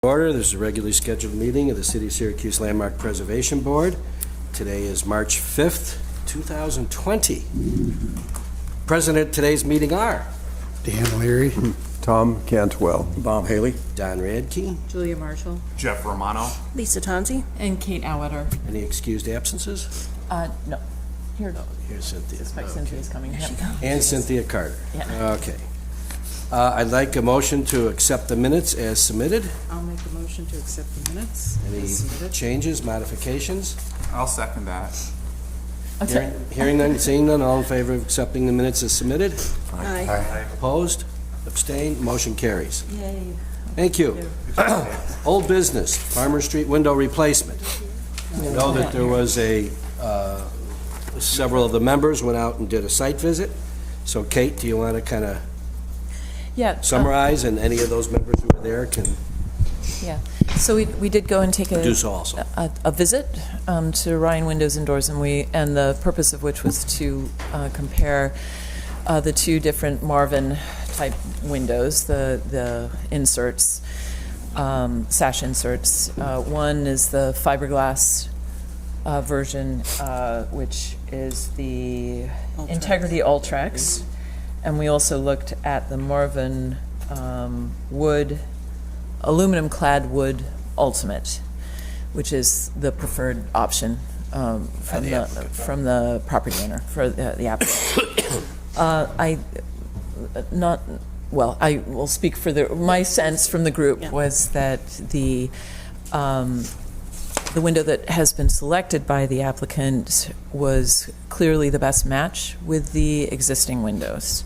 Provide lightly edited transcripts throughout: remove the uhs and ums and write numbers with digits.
Order. This is a regularly scheduled meeting of the City of Syracuse Landmark Preservation Board. Today is March 5th, 2020. President of today's meeting are Dan Leary, Tom Cantwell, Bob Haley, Don Radke. Julia Marshall. Jeff Romano. Lisa Tonzi. And Kate Auditor. Any excused absences? No. Here. Here's Cynthia. Suspect Cynthia's coming. There she goes. And Cynthia Carter. Yeah. Okay. I'd like a motion to accept the minutes as submitted. I'll make a motion to accept the minutes. Any as submitted. changes, modifications? I'll second that. Hearing none, seeing none, all in favor of accepting the minutes as submitted? Aye. Opposed? Abstained? Motion carries. Yay. Thank you. Old business, Farmer Street window replacement. I know that there was several of the members went out and did a site visit. So Kate, do you want to kind of summarize, and any of those members who were there can Yeah, so we did go and take do so also? a visit to Ryan Windows and Doors, and the purpose of which was to compare the two different Marvin type windows, the inserts, sash inserts. One is the fiberglass version, which is the Integrity Ultrex, and we also looked at the Marvin aluminum-clad wood Ultimate, which is the preferred option from the property owner for the applicant. I will speak for my sense from the group was that the window that has been selected by the applicant was clearly the best match with the existing windows.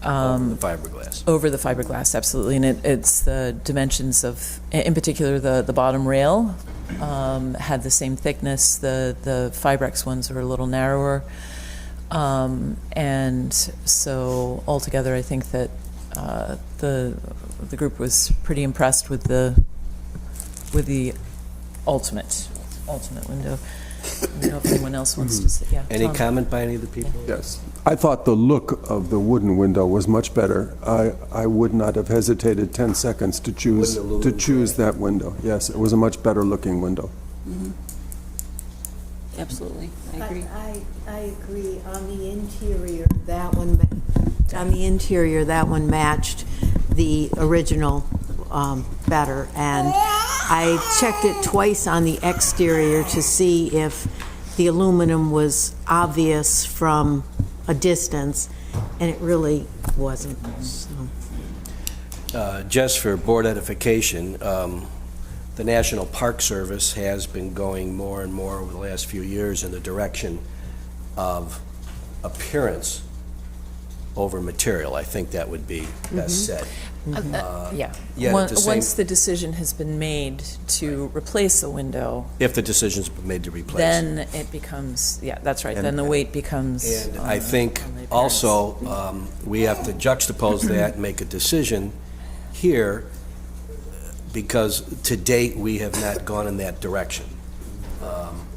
Over the fiberglass. Over the fiberglass, absolutely. And it's the dimensions of, in particular, the bottom rail had the same thickness. The Fibrex ones are a little narrower. And so altogether, I think that the group was pretty impressed with the ultimate window. I don't know if anyone else wants to say. Yeah, Any Tom. comment by any of the people? yes. I thought the look of the wooden window was much better. I would not have hesitated 10 seconds to choose that window. Yes, it was a much better looking window. Absolutely, I agree. I agree. On the interior, that one matched the original better, and I checked it twice on the exterior to see if the aluminum was obvious from a distance, and it really wasn't. So. Just for board edification, the National Park Service has been going more and more over the last few years in the direction of appearance over material. I think that would be best said. Once the decision has been made to replace a window, If the decision's been made to replace. then it becomes, that's right, then the weight becomes. And I think also we have to juxtapose that and make a decision here, because to date we have not gone in that direction.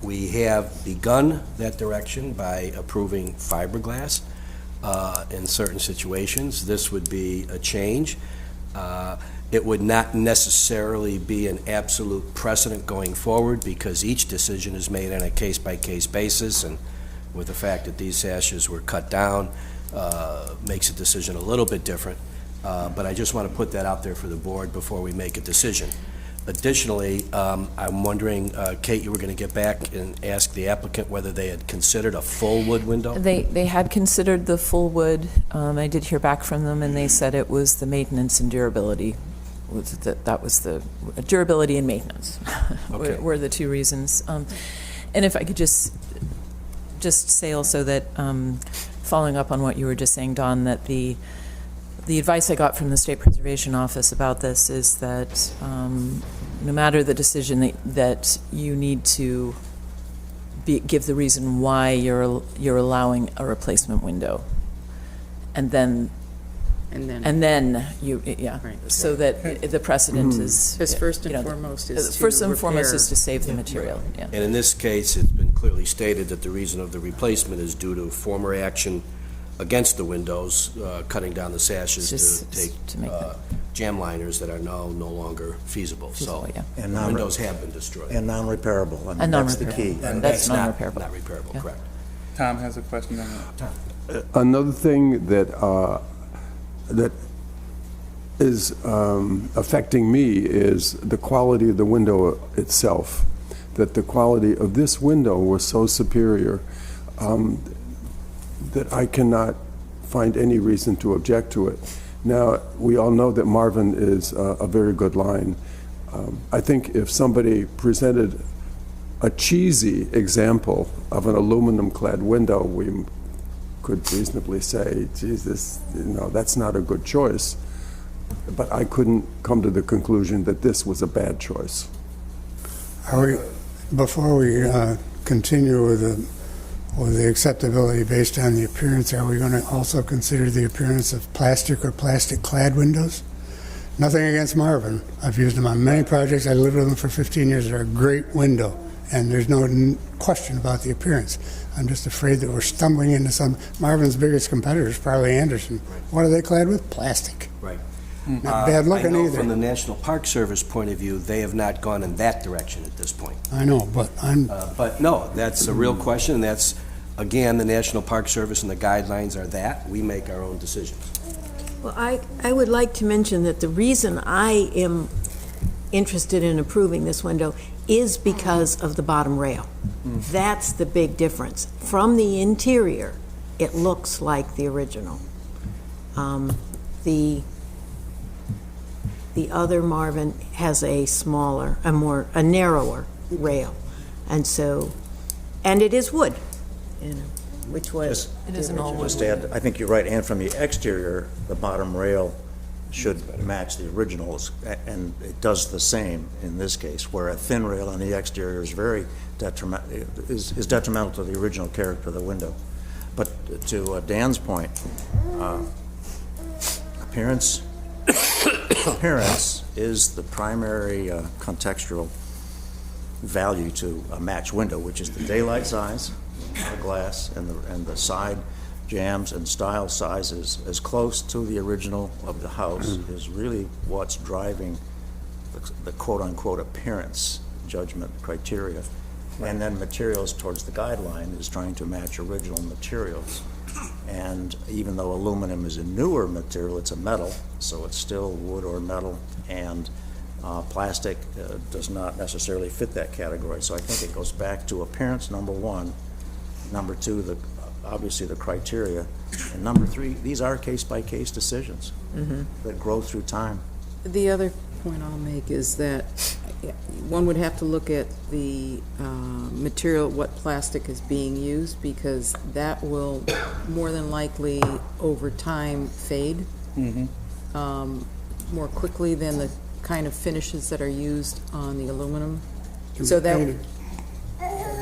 We have begun that direction by approving fiberglass in certain situations. This would be a change. It would not necessarily be an absolute precedent going forward, because each decision is made on a case-by-case basis, and with the fact that these sashes were cut down makes a decision a little bit different. But I just want to put that out there for the board before we make a decision. Additionally, I'm wondering, Kate, you were going to get back and ask the applicant whether they had considered a full wood window? They had considered the full wood. I did hear back from them, and they said it was the maintenance and durability. That was the durability and maintenance Okay. were the two reasons. And if I could just say also that, following up on what you were just saying, Don, that the advice I got from the State Preservation Office about this is that no matter the decision that you need to give the reason why you're allowing a replacement window, and then you Right. so that the precedent is Because first and foremost is to save the material. Yeah. And in this case, it's been clearly stated that the reason of the replacement is due to former action against the windows, cutting down the sashes Just to take to make them- jam liners that are now no longer feasible. Feasible, So yeah. And the non- windows have been destroyed. And non-repairable. I mean, And that's the non-repairable. key. And That's not non-repairable. Not repairable, Yeah. correct. Tom has a question on that. Another thing that that is affecting me is the quality of the window itself. That the quality of this window was so superior that I cannot find any reason to object to it. Now, we all know that Marvin is a very good line. I think if somebody presented a cheesy example of an aluminum-clad window, we could reasonably say, Jesus, that's not a good choice. But I couldn't come to the conclusion that this was a bad choice. Before we continue with the acceptability based on the appearance, are we going to also consider the appearance of plastic or plastic-clad windows? Nothing against Marvin. I've used them on many projects. I lived with them for 15 years. They're a great window, and there's no question about the appearance. I'm just afraid that we're stumbling into some. Marvin's biggest competitor is probably Anderson. What are they clad with? Plastic. Right. Not bad looking I know either. from the National Park Service point of view, they have not gone in that direction at this point. I know, but I'm. But no, that's a real question, and that's, again, the National Park Service and the guidelines are that. We make our own decisions. Well, I would like to mention that the reason I am interested in approving this window is because of the bottom rail. That's the big difference. From the interior, it looks like the original. The other Marvin has a smaller, a narrower rail, and it is wood, which was. It is an all-wood. Just to add, I think you're right, and from the exterior, the bottom rail should match the originals, and it does the same in this case, where a thin rail on the exterior is very is detrimental to the original character of the window. But to Dan's point, appearance is the primary contextual value to a matched window, which is the daylight size, glass, and the side jambs and style sizes as close to the original of the house is really what's driving the quote-unquote appearance judgment criteria. And then materials towards the guideline is trying to match original materials. And even though aluminum is a newer material, it's a metal, so it's still wood or metal, and plastic does not necessarily fit that category. So I think it goes back to appearance, number one. Number two, obviously the criteria. And number three, these are case-by-case decisions that grow through time. The other point I'll make is that one would have to look at the material, what plastic is being used, because that will more than likely over time fade more quickly than the kind of finishes that are used on the aluminum. So that Painted.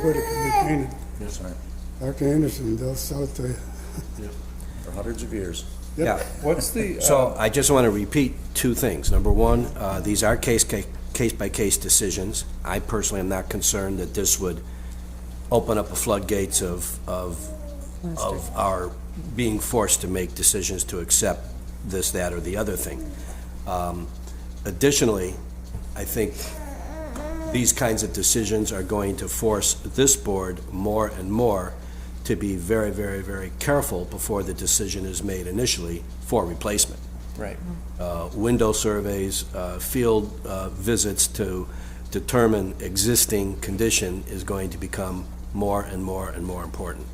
Wood, it can be painted. Yes, right. Dr. Anderson, they'll sell it to you. For hundreds of years. Yeah. What's the, So I just want to repeat two things. Number one, these are case-by-case decisions. I personally am not concerned that this would open up the floodgates of our being forced to make decisions to accept this, that, or the other thing. Additionally, I think these kinds of decisions are going to force this board more and more to be very, very, very careful before the decision is made initially for replacement. right. Window surveys, field visits to determine existing condition is going to become more and more and more important.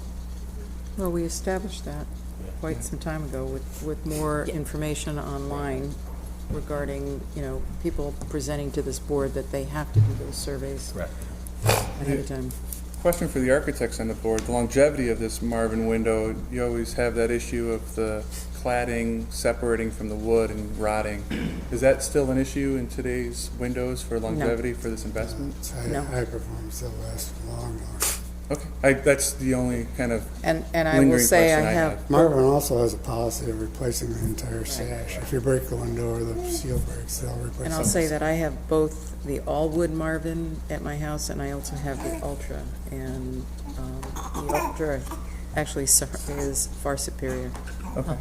Well, we established that quite some time ago with more information online regarding, people presenting to this board that they have to do those surveys Correct. ahead of time. Question for the architects on the board. The longevity of this Marvin window, you always have that issue of the cladding separating from the wood and rotting. Is that still an issue in today's windows for longevity for this investment? It's No. high performance, they'll last long. Okay, that's the only kind of And I will lingering say I question I have, Marvin also has a policy of replacing the entire sash. If you break the window or the seal breaks, they'll replace it. and I'll say that I have both the all-wood Marvin at my house, and I also have the Ultra. And the Ultra actually is far superior. Okay.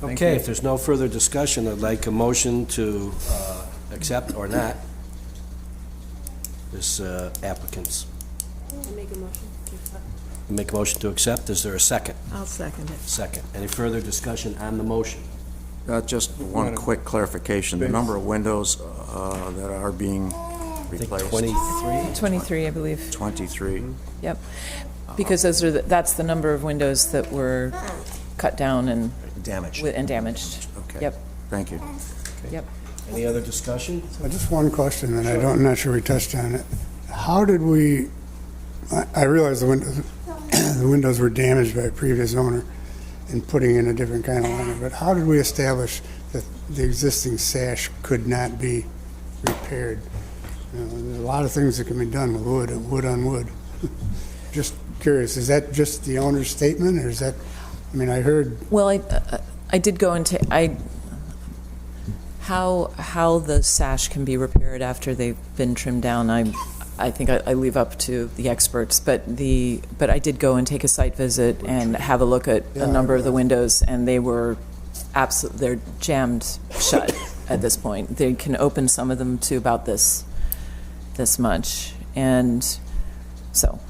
Thank Okay, you. if there's no further discussion, I'd like a motion to accept or not this applicant's. Make a motion. Make a motion to accept. Is there a second? I'll second it. Second. Any further discussion on the motion? Just one Madam- quick clarification. The Vince. number of windows that are being I think replaced? 23? 23, I believe. 23. Yep. Because that's the number of windows that were cut down and Damaged. damaged. Okay. Yep, Thank you. yep. Any other discussion? Just one question, and I'm not sure we touched on it. How did we, I realize the windows were damaged by a previous owner in putting in a different kind of liner, but how did we establish that the existing sash could not be repaired? You know, there's a lot of things that can be done with wood on wood. Just curious, is that just the owner's statement, or is that, I mean, I heard, Well, I did go into, how the sash can be repaired after they've been trimmed down, I think I leave up to the experts, but I did go and take a site visit and have a look at a number of the windows, and they were they're jammed shut at this point. They can open some of them to about this much, and so.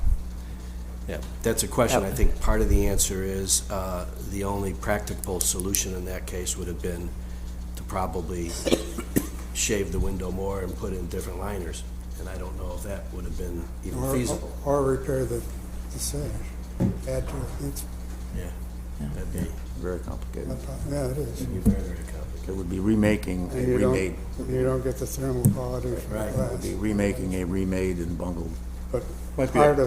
Yeah, that's a question. I think part of the answer is the only practicable solution in that case would have been to probably shave the window more and put in different liners. And I don't know if that would have been even feasible. or repair the sash, add to it. It's, Yeah, that'd be Very complicated. yeah, it is. very, very complicated. It would be remaking a And you remade. you don't get the thermal quality from Right. It would glass. be remaking a remade and bungled. But Might be part a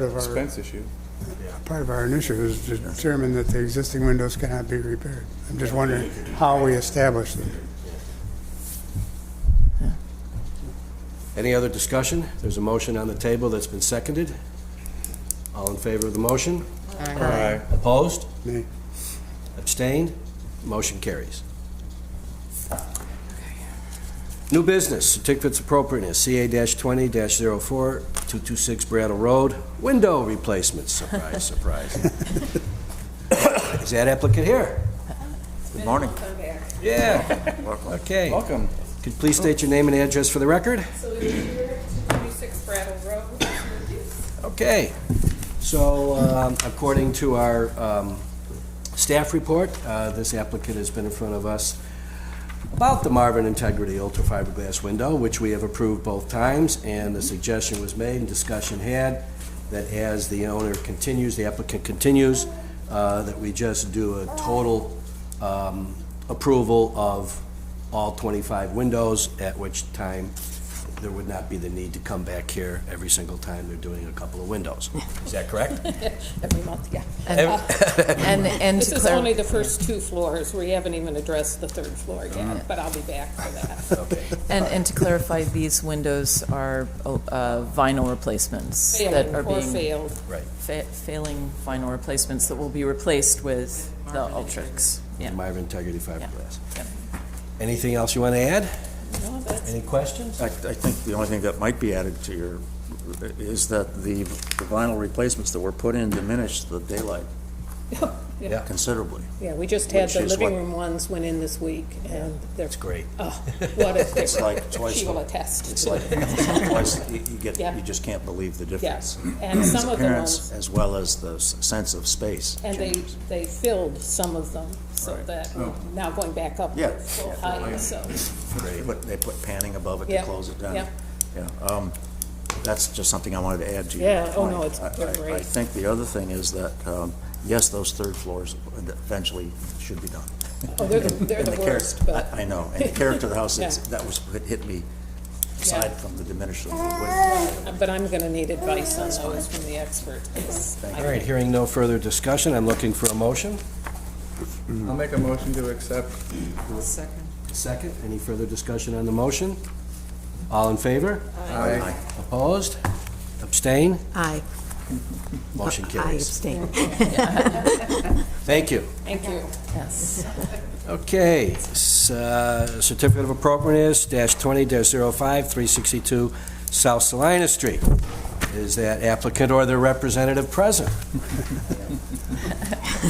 of our expense issue. initiative is to determine that the existing windows cannot be repaired. I'm just wondering how we establish them. Any other discussion? There's a motion on the table that's been seconded. All in favor of the motion? Aye. Opposed? Nay. Abstained? Motion carries. New business, certificates of appropriateness, CA-20-04, 226 Brattle Road, window replacements. Surprise, surprise. Is that applicant here? Good morning. Yeah. Okay. Welcome. Could you please state your name and address for the record? So it's here, 26 Brattle Road, Syracuse. Okay. So, according to our staff report, this applicant has been in front of us about the Marvin Integrity Ultra Fiberglass window, which we have approved both times, and the suggestion was made and discussion had that as the owner continues, the applicant continues, that we just do a total approval of all 25 windows, at which time there would not be the need to come back here every single time they're doing a couple of windows. Is that correct? Every month, yeah. And This to is clar- only the first two floors. We haven't even addressed the third floor yet, but I'll be back for that. Okay. and to clarify, these windows are vinyl replacements that Failing are or being failed. Right. failing vinyl replacements that will be replaced with the Ultrix. Yeah. Marvin Integrity Fiberglass. Yeah. Anything else you want to add? No, that's, Any questions? I think the only thing that might be added to your, is that the vinyl replacements that were put in diminished the daylight Yeah. considerably. yeah, we just had Which the is living what- room ones went in this week, and they're, That's great. oh, what a, It's like twice she will the- attest. It's like twice, Yeah. you just can't believe the difference. Yeah, and some of the Appearance ones, as well as the sense of space. and changes. they filled some of them, so that, now going back up Yeah. to full height, so, They put panning above it to Yeah. close it down. Yeah. Yeah, that's just something I wanted to add to your Yeah, oh, no, point. it's I great. think the other thing is that, yes, those third floors eventually should be done. oh, they're the And the worst, but. I know, and the character of the house, Yeah. that was what hit me, aside Yeah. from the diminished wood. But I'm gonna need advice on those from the expert. 'cause I All right, hearing no further discussion, I'm looking for a motion. I'll make a motion to accept. Second, any further discussion on the motion? All in favor? Aye. Opposed? Abstain? Aye. Motion I carries. abstain. Thank you. Thank you. Yes. Okay, certificate of appropriateness, -20-05, 362 South Salina Street. Is that applicant or their representative present?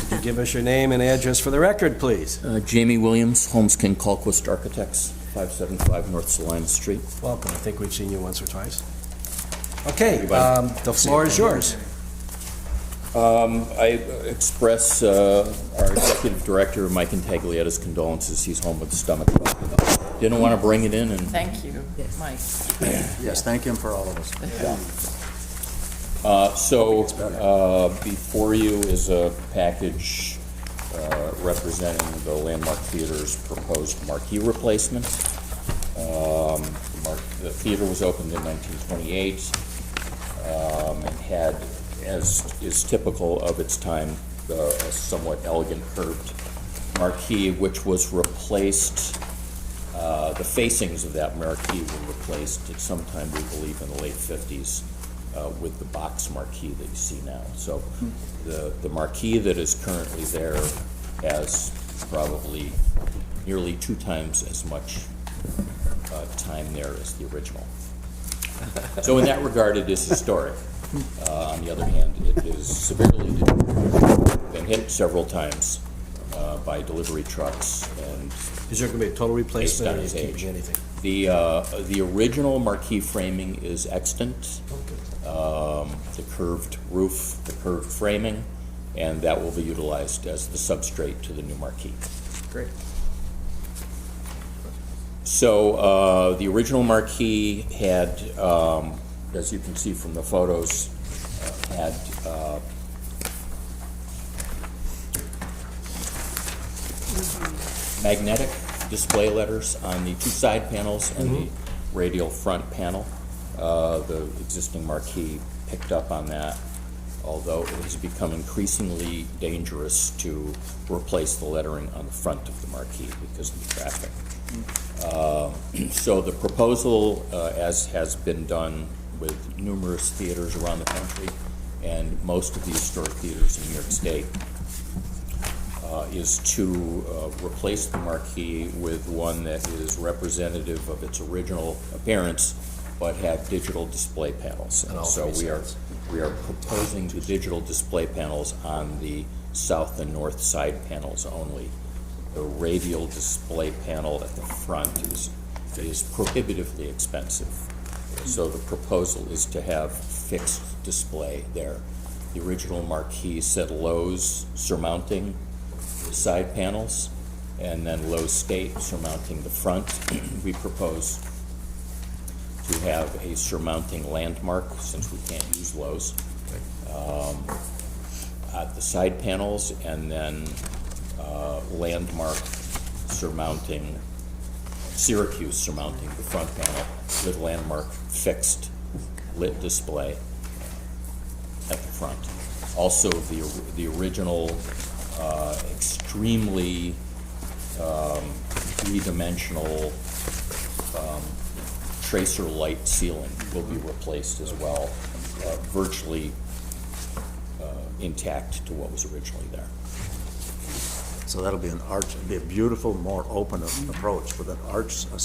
Could you give us your name and address for the record, please? Jamie Williams, Holmes King Colquist Architects, 575 North Salina Street. Welcome. I think we've seen you once or twice. Okay, the floor is yours. I express our Executive Director, Mike Intagliata's condolences. He's home with a stomach bug. Didn't want to bring it in, and Thank you, Mike. Yes, thank him for all of us. Before you is a package representing the Landmark Theater's proposed marquee replacement. The theater was opened in 1928 and had, as is typical of its time, a somewhat elegant curved marquee, which was replaced. The facings of that marquee were replaced at some time, we believe, in the late 50s with the box marquee that you see now. So the marquee that is currently there has probably nearly 2 times as much time there as the original. So in that regard, it is historic. On the other hand, it is severely been hit several times by delivery trucks, and Is there going to be a total replacement, or are you Based on keeping age. anything? the original marquee framing is extant. The curved roof, the curved framing, and that will be utilized as the substrate to the new marquee. Great. So the original marquee had, as you can see from the photos, had magnetic display letters on the 2 side panels and the radial front panel. The existing marquee picked up on that, although it has become increasingly dangerous to replace the lettering on the front of the marquee because of the traffic. So the proposal, as has been done with numerous theaters around the country and most of the historic theaters in New York State, is to replace the marquee with one that is representative of its original appearance, but have digital display panels. And so we are proposing the digital display panels on the south and north side panels only. The radial display panel at the front is prohibitively expensive. So the proposal is to have fixed display there. The original marquee said Lowe's surmounting the side panels, and then Lowe's State surmounting the front. We propose to have a surmounting landmark, since we can't use Lowe's, at the side panels, and then landmark surmounting, Syracuse surmounting the front panel with landmark fixed lit display at the front. Also, the original extremely three-dimensional tracer light ceiling will be replaced as well, virtually intact to what was originally there. So that'll be an arch, it'll be a beautiful, more open approach with an arch, a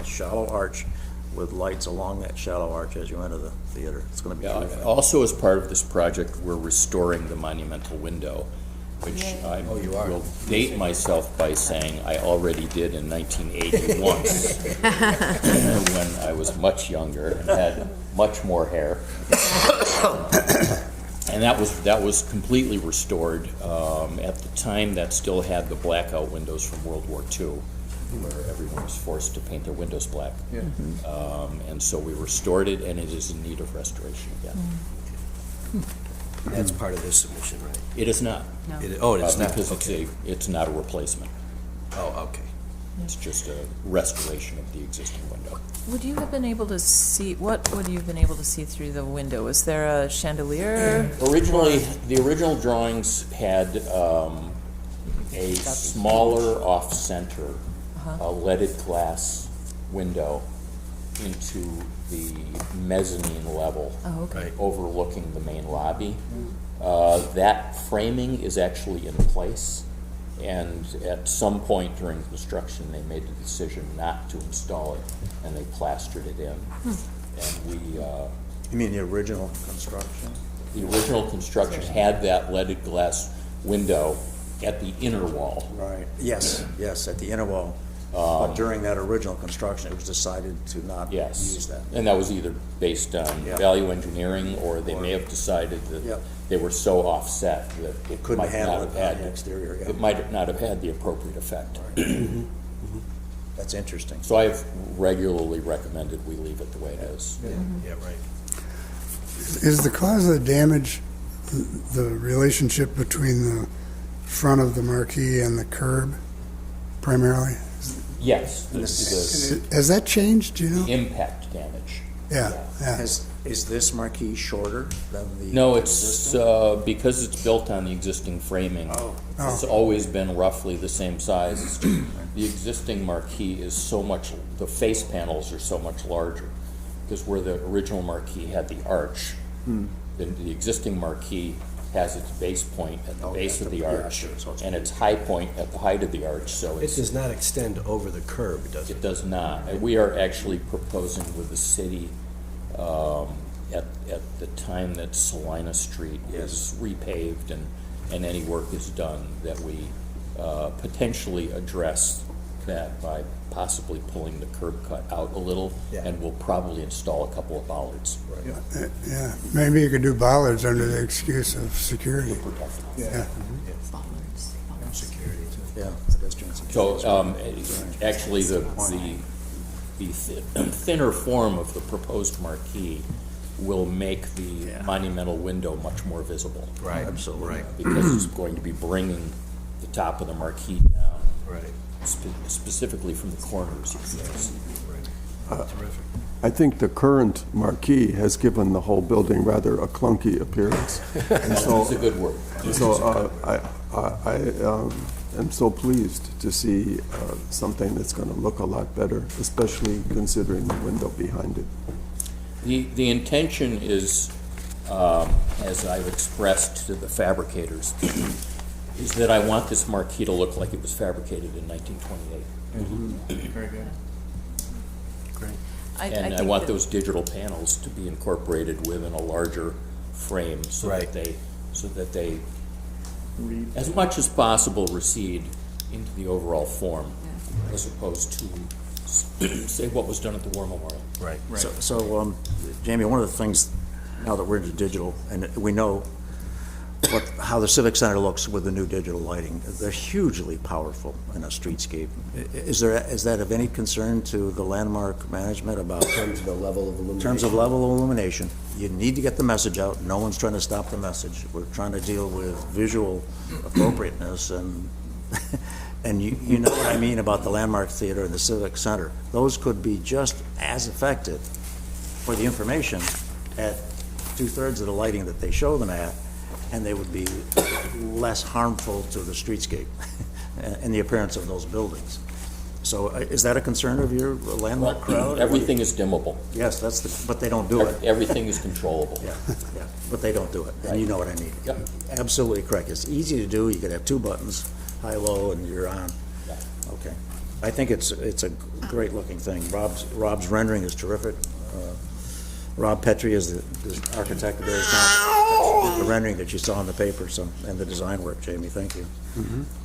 shallow arch with lights along that shallow arch as you enter the theater. It's going to be beautiful. Also, as part of this project, we're restoring the monumental window, which I will date myself by saying I already did in 1981 when I was much younger and had much more hair. And that was completely restored. At the time, that still had the blackout windows from World War II, where everyone was forced to paint their windows black. Yeah. And so we restored it, and it is in need of restoration again. That's part of this submission, right? It is not. No. It is not? Because Okay. it's not a replacement. Oh, okay. It's just a restoration of the existing window. Would you have been able to see, what would you have been able to see through the window? Was there a chandelier? Originally, the original drawings had a smaller off-center leaded glass window into the mezzanine level, Oh, okay. overlooking the main lobby. That framing is actually in place, and at some point during construction, they made the decision not to install it, and they plastered it in. And we You mean the original construction? The original construction had that leaded glass window at the inner wall. Right. Yes, at the inner wall. But during that original construction, it was decided to not use that. And that was either based on value engineering, or they may have decided that they were so offset that it Couldn't might handle not it have on the had, exterior, it might not have had the appropriate effect. That's interesting. So I have regularly recommended we leave it the way it is. Yeah, right. Is the cause of the damage the relationship between the front of the marquee and the curb primarily? Yes, Has that changed, do you know? the impact damage. Yeah. Is this marquee shorter than the? No, it's, because it's built on the existing framing, it's always been roughly the same size. The existing marquee is so much, the face panels are so much larger, because where the original marquee had the arch, then the existing marquee has its base point at the base of the arch, and its high point at the height of the arch, so It it's, does not extend over the curb, does it? it does not. We are actually proposing with the city, at the time that Salina Street is repaved and any work is done, that we potentially address that by possibly pulling the curb cut out a little, and we'll probably install a couple of bollards. Yeah, maybe you could do bollards under the excuse of security. Yeah. Security, too. Yeah, pedestrian security. So, actually, the thinner form of the proposed marquee will make the monumental window much more visible. Right. Absolutely. Right. Because it's going to be bringing the top of the marquee down. Right. Specifically from the corners. Terrific. I think the current marquee has given the whole building rather a clunky appearance. And so, It's a good word. so I am so pleased to see something that's going to look a lot better, especially considering the window behind it. The intention is, as I've expressed to the fabricators, is that I want this marquee to look like it was fabricated in 1928. Very good. Great. And I want those digital panels to be incorporated within a larger frame so Right. that they, as much as possible, recede into the overall form, as opposed to, say, what was done at the War Memorial. Right. So, Jamie, one of the things, now that we're into digital, and we know how the Civic Center looks with the new digital lighting, they're hugely powerful in a streetscape. Is that of any concern to the landmark management about? In terms of the level of illumination. In terms of level of illumination, you need to get the message out. No one's trying to stop the message. We're trying to deal with visual appropriateness, and and you know what I mean about the Landmark Theater and the Civic Center. Those could be just as effective for the information at 2/3 of the lighting that they show them at, and they would be less harmful to the streetscape and the appearance of those buildings. So is that a concern of your landmark crowd? Everything is dimmable. Yes, but they don't do it. Everything is controllable. Yeah, but they don't do it, and you know what I mean. Yep. Absolutely correct. It's easy to do. You could have two buttons, high, low, and you're on. Yeah. Okay. I think it's a great-looking thing. Rob's rendering is terrific. Rob Petrie is the architect of the rendering that you saw in the paper, and the design work, Jamie, thank you.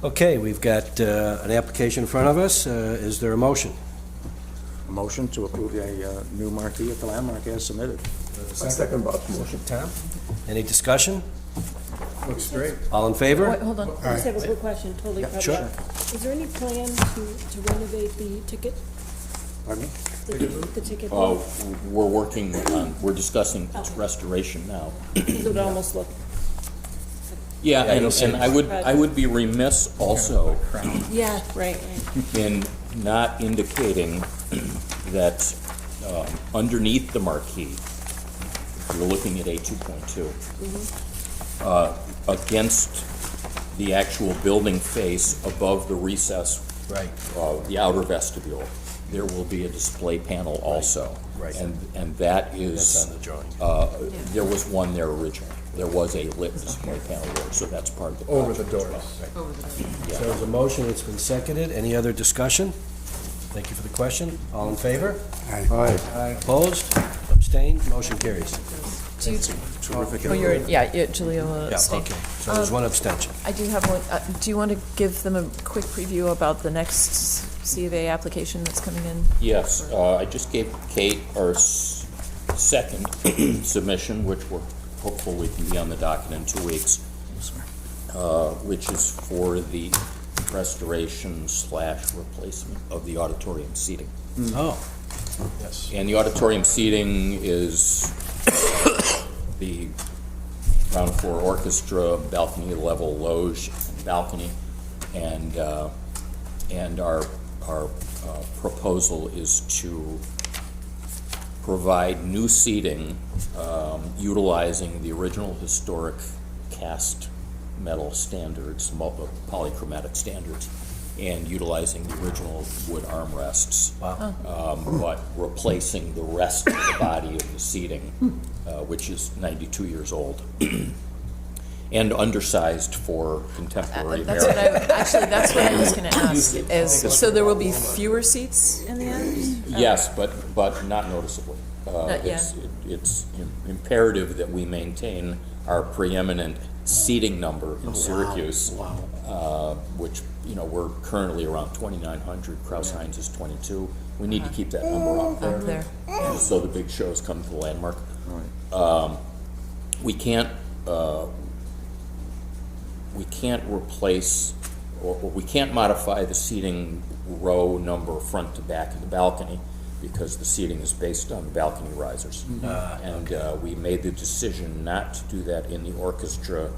Okay, we've got an application in front of us. Is there a motion? A motion to approve a new marquee at the Landmark as submitted. Second Bob's motion. Tom? Any discussion? Looks great. All in favor? Wait, hold on. I just have a quick question, totally Yeah, probably. sure. Is there any plan to renovate the ticket, Pardon me? the ticket booth? We're discussing its restoration now. It would almost look, Yeah, Yeah, you'll see. and I would be remiss also yeah, right. in not indicating that underneath the marquee, if you're looking at A2.2, against the actual building face above the recess, Right. the outer vestibule, there will be a display panel also. Right. And that is. That's on the drawing. There was one there originally. There was a lit display panel there, so that's part of the Over project the as doors. well. So there's a motion, it's been seconded. Any other discussion? Thank you for the question. All in favor? Aye. Opposed? Abstained? Abstain? Motion carries. Do you, Terrific. oh, Julia will Yeah, abstain. okay. So there's one abstention. I do have one. Do you want to give them a quick preview about the next C of A application that's coming in? Yes, I just gave Kate our second submission, which we're hopeful we can be on the docket in 2 weeks, which is for the restoration/replacement of the auditorium seating. Oh, yes. And the auditorium seating is the ground floor orchestra, balcony level loge, balcony, and our proposal is to provide new seating utilizing the original historic cast metal standards, polychromatic standards, and utilizing the original wood armrests. Wow. But replacing the rest of the body of the seating, which is 92 years old. And undersized for contemporary That's what America. that's what I was going to ask. So there will be fewer seats in the end? Yes, but not noticeably. Not yet. It's imperative that we maintain our preeminent seating number in Syracuse, which, we're currently around 2,900. Kraus-Heinz is 22. We need to keep that number up there. So the big shows come to the landmark. We can't replace, or we can't modify the seating row number front to back of the balcony because the seating is based on balcony risers. And we made the decision not to do that in the orchestra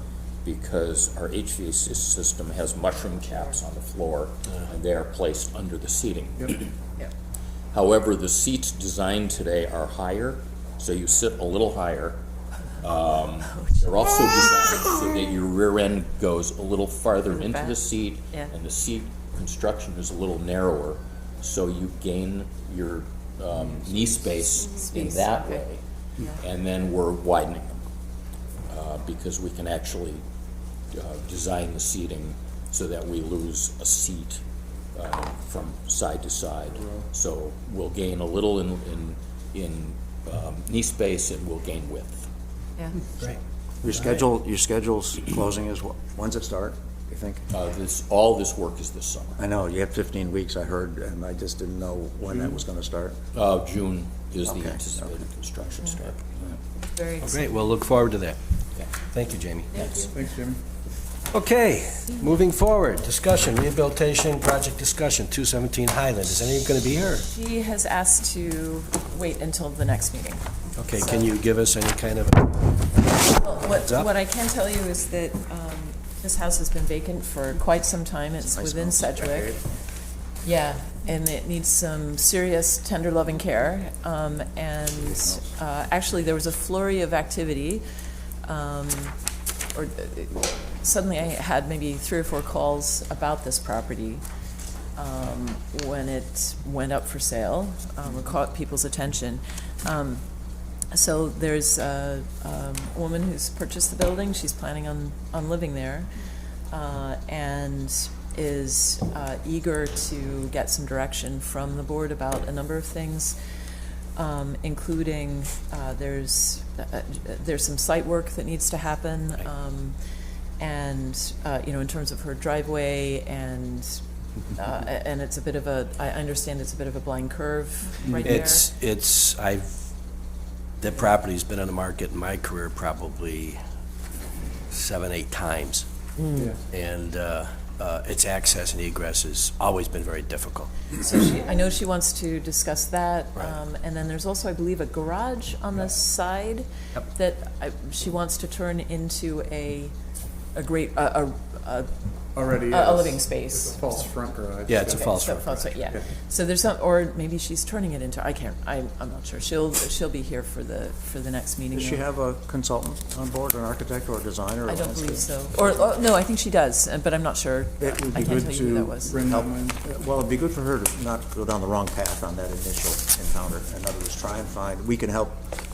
because our HVAC system has mushroom caps on the floor and they are placed under the seating. However, the seats designed today are higher, so you sit a little higher. They're also designed so that your rear end goes a little farther into the seat, and the seat construction is a little narrower, so you gain your knee space in that way. And then we're widening them because we can actually design the seating so that we lose a seat from side to side. So we'll gain a little in knee space, and we'll gain width. Great. Your schedule's closing is when's it start, you think? All this work is this summer. I know, you have 15 weeks, I heard, and I just didn't know when that was gonna start. June is the Okay. anticipated construction start. Very Oh, exciting. great, we'll look forward to that. Okay. Thank you, Jamie. Thanks. Thanks, Jimmy. Okay, moving forward, discussion, rehabilitation, project discussion, 217 Highland. Is anyone going to be here? She has asked to wait until the next meeting. Okay, can you give us any kind of, up? What I can tell you is that this house has been vacant for quite some time. It's within Sedgwick. Yeah, and it needs some serious, tender, loving care. Actually, there was a flurry of activity. Suddenly I had maybe 3 or 4 calls about this property when it went up for sale, or caught people's attention. So there's a woman who's purchased the building. She's planning on living there, and is eager to get some direction from the board about a number of things, including there's some site work that needs to happen, and in terms of her driveway, and it's a bit of a, I understand it's a bit of a blind curve right there. that property's been on the market in my career probably 7, 8 times. And its access and egress has always been very difficult. So I know she wants to discuss that. Right. And then there's also, I believe, a garage on the side that she wants to turn into a Already a is. living space. It's a false front garage. Yeah, it's a Okay, false so front. yeah. So there's some, or maybe she's turning it into, I'm not sure. She'll be here for the next meeting. Does she though. have a consultant on board, an architect or a designer? I don't believe so. Or no, I think she does, but I'm not sure. It would be I can't good tell you who to that was. Bring help. them in. Well, it'd be good for her to not go down the wrong path on that initial encounter. In other words, try and find, we can help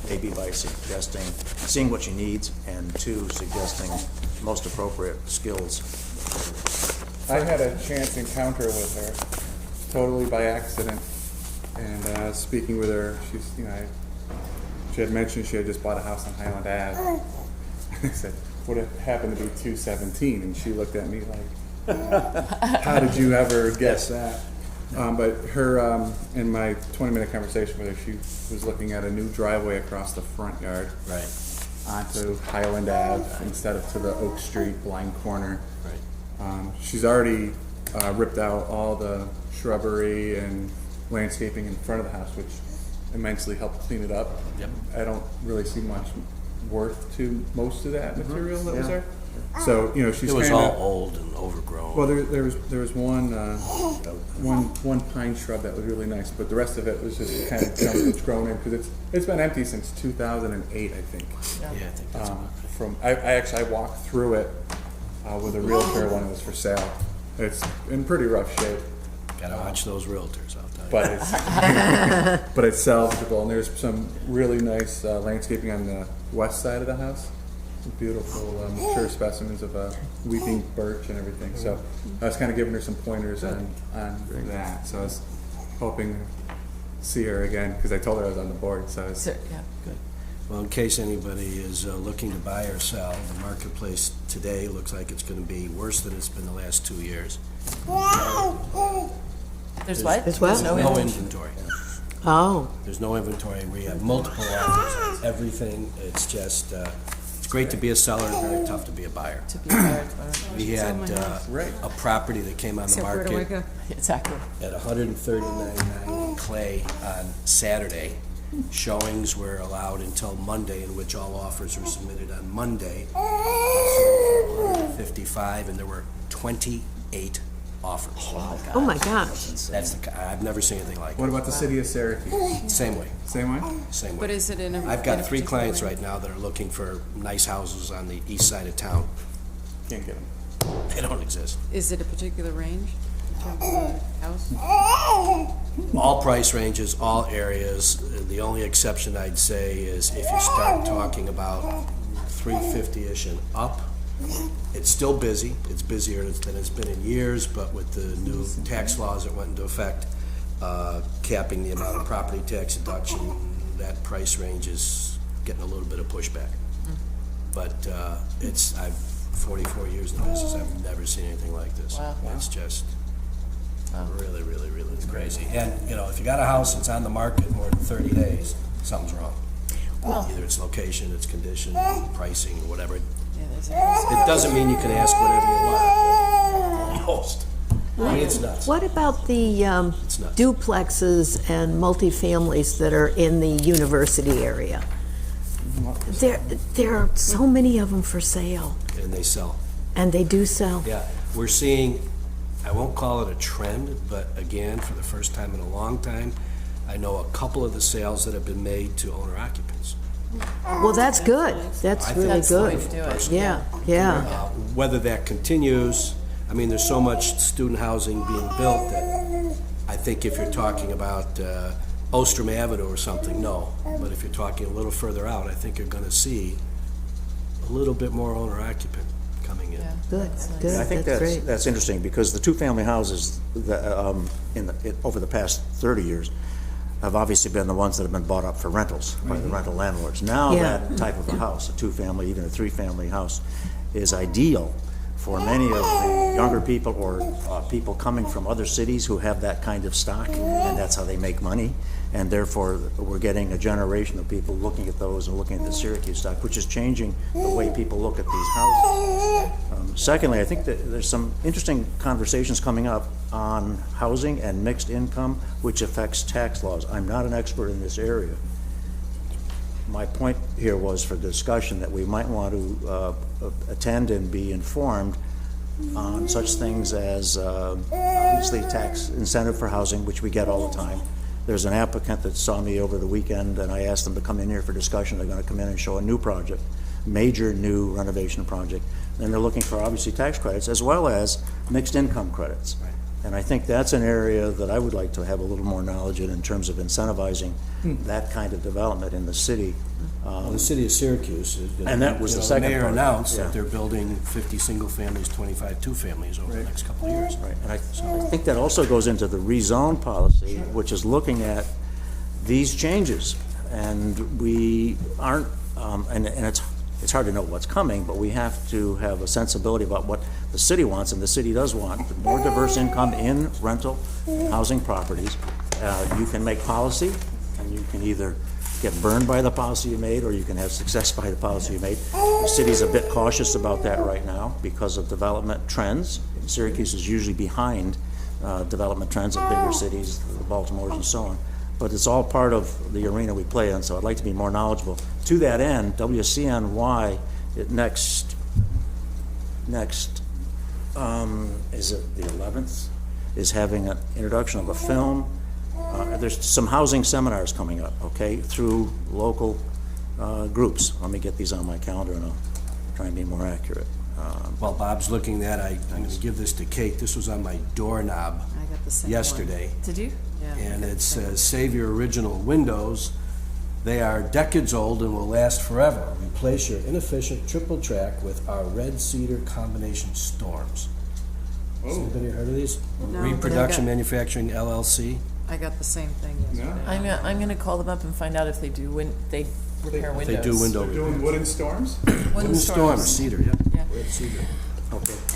maybe by suggesting, seeing what she needs, and 2, suggesting most appropriate skills. I had a chance encounter with her, totally by accident, and speaking with her, she had mentioned she had just bought a house on Highland Ave. I said, "What if it happened to be 217?" And she looked at me like, "How did you ever guess that?" But her, in my 20-minute conversation with her, she was looking at a new driveway across the front yard. Right. Onto Highland Ave instead of to the Oak Street blind corner. Right. She's already ripped out all the shrubbery and landscaping in front of the house, which immensely helped clean it up. Yep. I don't really see much worth to most of that material that was there. So, you know, she's It was kinda, all old and overgrown. well, there was one pine shrub that was really nice, but the rest of it was just kind of junk that's grown in, because it's been empty since 2008, I think. Yeah, I think that's about right. I actually walked through it with a realtor when it was for sale. It's in pretty rough shape, Gotta watch those realtors, I'll tell you. but it's but it's salvageable, and there's some really nice landscaping on the west side of the house. Beautiful, mature specimens of weeping birch and everything. So I was kind of giving her some pointers on that. So I was hoping to see her again, because I told her I was on the board. So I was, Yeah. Well, in case anybody is looking to buy or sell, the marketplace today looks like it's going to be worse than it's been the last 2 years. There's what? There's what? No inventory. Oh, There's no inventory. We have multiple offers on everything. It's just, it's great to be a seller and very tough to be a buyer. To be hired. We had a property that came on the market Exactly. at $139.9 Clay on Saturday. Showings were allowed until Monday, in which all offers were submitted on Monday. 55, and there were 28 offers. oh my gosh. That's I've never seen anything like what it. about the city of Syracuse? Same way, Same way? same way. But is it in a? I've in got a 3 particular clients range? right now that are looking for nice houses on the east side of town. Can't get them. They don't exist. Is it a particular range in terms of the house? All price ranges, all areas. The only exception I'd say is if you start talking about 350-ish and up, it's still busy. It's busier than it's been in years, but with the new tax laws that went into effect, capping the amount of property tax deduction, that price range is getting a little bit of pushback. But I've 44 years in the business. I've never seen anything like this. Wow. It's just really, really, really crazy. And, you know, if you got a house that's on the market more than 30 days, something's wrong. Either its location, its condition, pricing, whatever. Yeah, there's a- It doesn't mean you can ask whatever you want, but almost. I mean, it's nuts. What about the It's nuts. duplexes and multifamilies that are in the university area? There are so many of them for sale, And they sell. and they do sell. Yeah, we're seeing, I won't call it a trend, but again, for the first time in a long time, I know a couple of the sales that have been made to owner occupants. Well, that's good. That's I think really That's the way good. to do it. Yeah. Whether that continues, I mean, there's so much student housing being built that I think if you're talking about Ostrom Avenue or something, no. But if you're talking a little further out, I think you're going to see a little bit more owner occupant coming in. Yeah. Good, That's nice. good. I think That's that's, great. that's interesting, because the two-family houses that, over the past 30 years have obviously been the ones that have been bought up for rentals by the rental landlords. Now Yeah. that type of a house, a two-family, even a three-family house, is ideal for many of the younger people or people coming from other cities who have that kind of stock, and that's how they make money. And therefore, we're getting a generation of people looking at those and looking at the Syracuse stock, which is changing the way people look at these houses. Secondly, I think that there's some interesting conversations coming up on housing and mixed income, which affects tax laws. I'm not an expert in this area. My point here was for discussion that we might want to attend and be informed on such things as obviously tax incentive for housing, which we get all the time. There's an applicant that saw me over the weekend, and I asked them to come in here for discussion. They're going to come in and show a new project, major new renovation project. And they're looking for obviously tax credits as well as mixed income credits. Right. And I think that's an area that I would like to have a little more knowledge in terms of incentivizing that kind of development in the city. Well, the city of Syracuse is. And that was the second The mayor part. announced Yeah. that they're building 50 single families, 25 two-families over the next couple of years. Right, and I think that also goes into the rezone policy, which is looking at these changes. And we aren't, and it's hard to know what's coming, but we have to have a sensibility about what the city wants, and the city does want more diverse income in rental housing properties. You can make policy, and you can either get burned by the policy you made, or you can have success by the policy you made. The city's a bit cautious about that right now because of development trends. Syracuse is usually behind development trends of bigger cities, the Baltimores and so on. But it's all part of the arena we play in, so I'd like to be more knowledgeable. To that end, WCNY next is it the 11th, is having an introduction of a film. There's some housing seminars coming up, okay, through local groups. Let me get these on my calendar and I'll try and be more accurate. While Bob's looking at, I'm going to give this to Kate. This was on my doorknob I got the same one. yesterday. Did you? Yeah. And it says, save your original windows. They are decades old and will last forever. Replace your inefficient triple track with our red cedar combination storms. Has anybody heard of these? No, Reproduction but I got- Manufacturing LLC. I got the same thing yesterday. I'm gonna call them up and find out if they do they repair windows. They do window They're doing repair. wooden storms? Wooden storms, cedar, yeah. Yeah. Red cedar.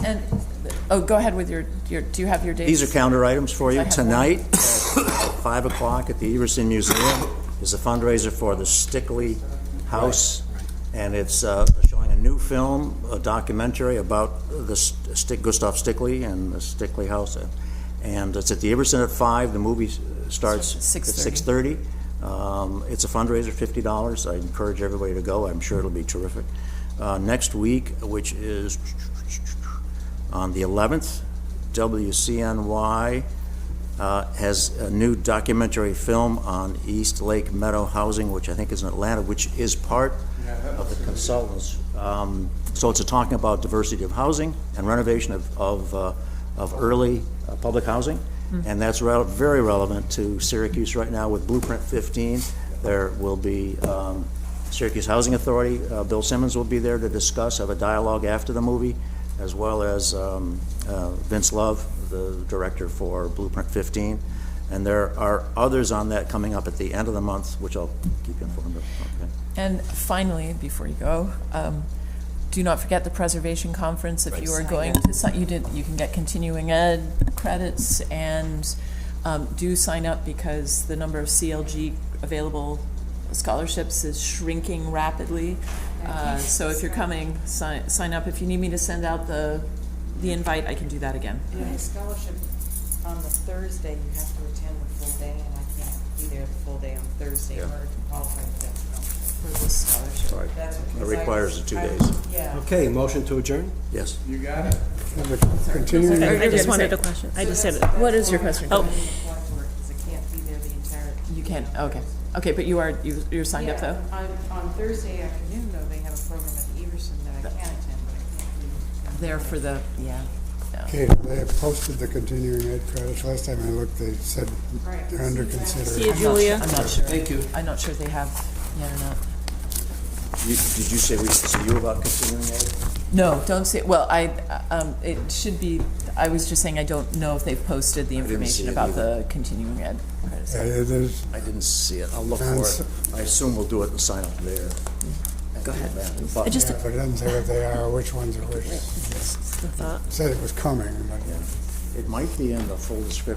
And, go ahead with your, do you have your dates? These are calendar items for I you. have Tonight, at 5 o'clock at the Everson Museum is a fundraiser for the Stickley House. And it's showing a new film, a documentary about the Gustav Stickley and the Stickley House. And it's at the Everson at 5. The movie starts at 6:30. It's a fundraiser, $50. I encourage everybody to go. I'm sure it'll be terrific. Next week, which is on the 11th, WCNY has a new documentary film on East Lake Meadow Housing, which I think is in Atlanta, which is part of the consultants. So it's talking about diversity of housing and renovation of early public housing. And that's very relevant to Syracuse right now with Blueprint 15. There will be Syracuse Housing Authority. Bill Simmons will be there to discuss, have a dialogue after the movie, as well as Vince Love, the director for Blueprint 15. And there are others on that coming up at the end of the month, which I'll keep you informed of. Okay. And finally, before you go, do not forget the Preservation Conference. If you are going to sign, you can get continuing ed credits, and do sign up because the number of CLG available scholarships is shrinking rapidly. So if you're coming, sign up. If you need me to send out the invite, I can do that again. Yeah, scholarship on the Thursday, you have to attend the full day, and I can't be there the full day on Thursday in order to qualify for that scholarship. For this scholarship. Sorry. That's It because requires the 2 days. Yeah. Okay, motion to adjourn? Yes. You got it. Continuing, I just wanted a question. I just said, What is your question? oh, Because I can't be there the entire. You can't, okay, but you're signed up though? On Thursday afternoon, though, they have a program at the Everson that I can attend, but I can't be. There for the, yeah. Kate, they have posted the continuing ed credits. Last time I looked, they said they're under see you, consideration. Julia. I'm not sure. Thank you. I'm not sure if they have yet or not. Did you say we should see you about continuing ed? No, don't say, well, it should be, I was just saying I don't know if they've posted the didn't see information it about either. the continuing ed credits. Yeah, there's, I didn't see it. I'll look for it. I assume we'll do it and sign up there. Go ahead. But- Just yeah, but it doesn't say what they are, which ones are which. the thought. Said it was coming, but It might be in the full description.